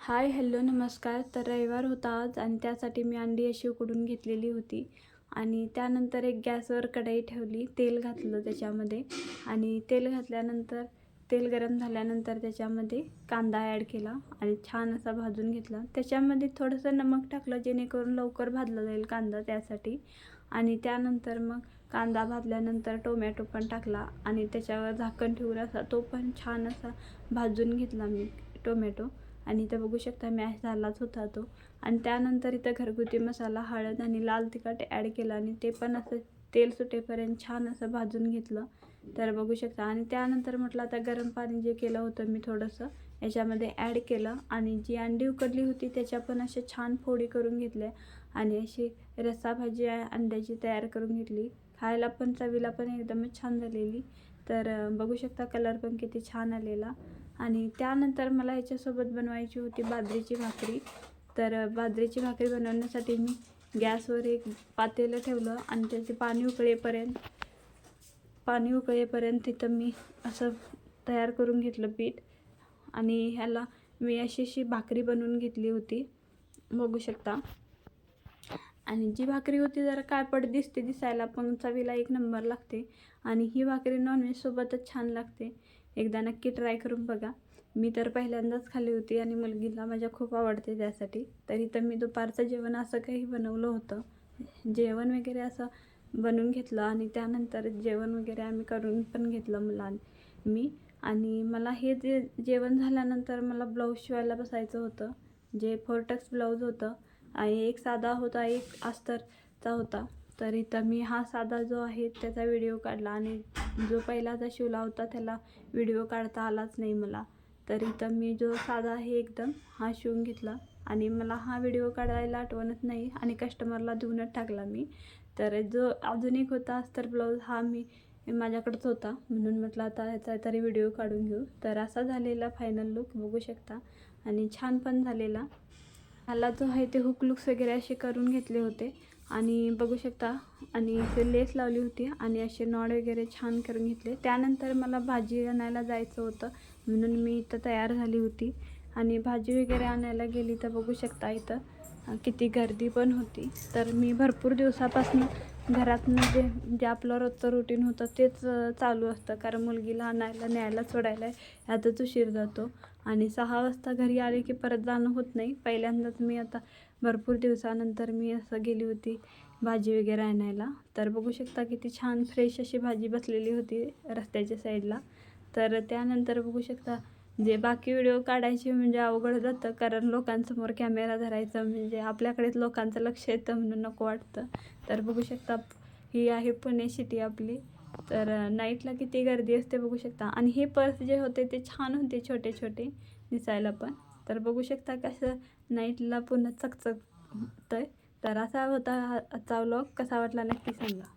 Hi hello नमस्कार. तर रविवार होता आज आणि त्यासाठी मी अंडी अशी उकडून घेतलेली होती आणि त्यानंतर एक गॅसवर कढई ठेवली, तेल घातलं त्याच्यामध्ये आणि तेल घातल्यानंतर तेल गरम झाल्यानंतर त्याच्यामध्ये कांदा ॲड केला आणि छान असा भाजून घेतला. त्याच्यामध्ये थोडंसं नमक टाकलं जेणेकरून लवकर भाजला जाईल कांदा त्यासाठी. आणि त्यानंतर मग कांदा भाजल्यानंतर टोमॅटो पण टाकला आणि त्याच्यावर झाकण ठेवून असा तो पण छान असा भाजून घेतला मी टोमॅटो. आणि इथं बघू शकता मॅश झालाच होता तो. आणि त्यानंतर इथं घरगुती मसाला, हळद आणि लाल तिखट ॲड केलं आणि ते पण असं तेल सुटेपर्यंत छान असं भाजून घेतलं. तर बघू शकता. आणि त्यानंतर म्हटलं आता गरम पाणी जे केलं होतं मी थोडंसं याच्यामध्ये ॲड केलं आणि जी अंडी उकडली होती त्याच्या पण अशा छान फोडी करून घेतल्या आणि अशी रस्सा भाजी अंड्याची तयार करून घेतली. खायला पण चवीला पण एकदमच छान झालेली. तर बघू शकता कलर पण किती छान आलेला. आणि त्यानंतर मला ह्याच्यासोबत बनवायची होती बाजरीची भाकरी. तर बाजरीची भाकरी बनवण्यासाठी मी गॅसवर एक पातेलं ठेवलं आणि त्याचे पाणी उकळेपर्यंत तिथं मी असं तयार करून घेतलं पीठ. आणि ह्याला मी अशी भाकरी बनवून घेतली होती, बघू शकता. आणि जी भाकरी होती जरा काळपट दिसायला, पण चवीला एक नंबर लागते. आणि ही भाकरी नॉनव्हेजसोबतच छान लागते. एकदा नक्की ट्राय करून बघा. मी तर पहिल्यांदाच खाल्ली होती आणि मुलगीला माझ्या खूप आवडते त्यासाठी. तर इथं मी दुपारचं जेवण असं काही बनवलं होतं. जेवण वगैरे असं बनवून घेतलं आणि त्यानंतर जेवण वगैरे आम्ही करून पण घेतलं मी. आणि मला हे जेवण झाल्यानंतर मला ब्लाऊज शिवायला बसायचं होतं, जे 4 टक्स ब्लाऊज होतं आणि एक साधा होता, एक अस्तरचा होता. तर इथं मी हा साधा जो आहे त्याचा व्हिडिओ काढला आणि जो पहिलाचा शिवला होता त्याला व्हिडिओ काढता आलाच नाही मला. तर इथं मी जो साधा आहे एकदम हा शिवून घेतला आणि मला हा व्हिडिओ काढायला आठवणच नाही आणि कस्टमरला देऊनच टाकला मी. तर जो अजून एक होता अस्तर ब्लाऊज हा माझ्याकडेच होता, म्हणून म्हटलं आता ह्याचा तरी व्हिडिओ काढून घेऊ. तर असा झालेला फायनल लुक बघू शकता आणि छान पण झालेला. ह्याला जो आहे ते हुक लुक्स वगैरे असे करून घेतले होते आणि बघू शकता. आणि इथे लेस लावली होती आणि असे नॉड वगैरे छान करून घेतले. त्यानंतर मला भाजी आणायला जायचं होतं म्हणून मी इथं तयार झाली होती आणि भाजी वगैरे आणायला गेली. तर बघू शकता इथं किती गर्दी पण होती. तर मी भरपूर दिवसापासून घरातनं जे आपलं रोजचं रुटीन होतं तेच चालू असतं, कारण मुलगीला आणायला न्यायला सोडायला ह्यातच उशीर जातो आणि 6 वाजता घरी आले की परत जाणं होत नाही. पहिल्यांदाच मी आता भरपूर दिवसानंतर मी असं गेली होती भाजी वगैरे आणायला. तर बघू शकता किती छान फ्रेश अशी भाजी बसलेली होती रस्त्याच्या साईडला. तर त्यानंतर बघू शकता जे बाकी व्हिडिओ काढायचे म्हणजे अवघड जातं, कारण लोकांसमोर कॅमेरा धरायचं म्हणजे आपल्याकडेच लोकांचं लक्ष येतं म्हणून नको वाटतं. तर बघू शकता ही आहे पुणे सिटी आपली. तर नाईटला किती गर्दी असते बघू शकता. आणि हे पर्स जे होते ते छान होते, छोटे छोटे दिसायला पण. तर बघू शकता कसं नाईटला पुन्हा चकचक होतंय. तर असा होता आजचा व्लॉग. कसा वाटला नक्की सांगा.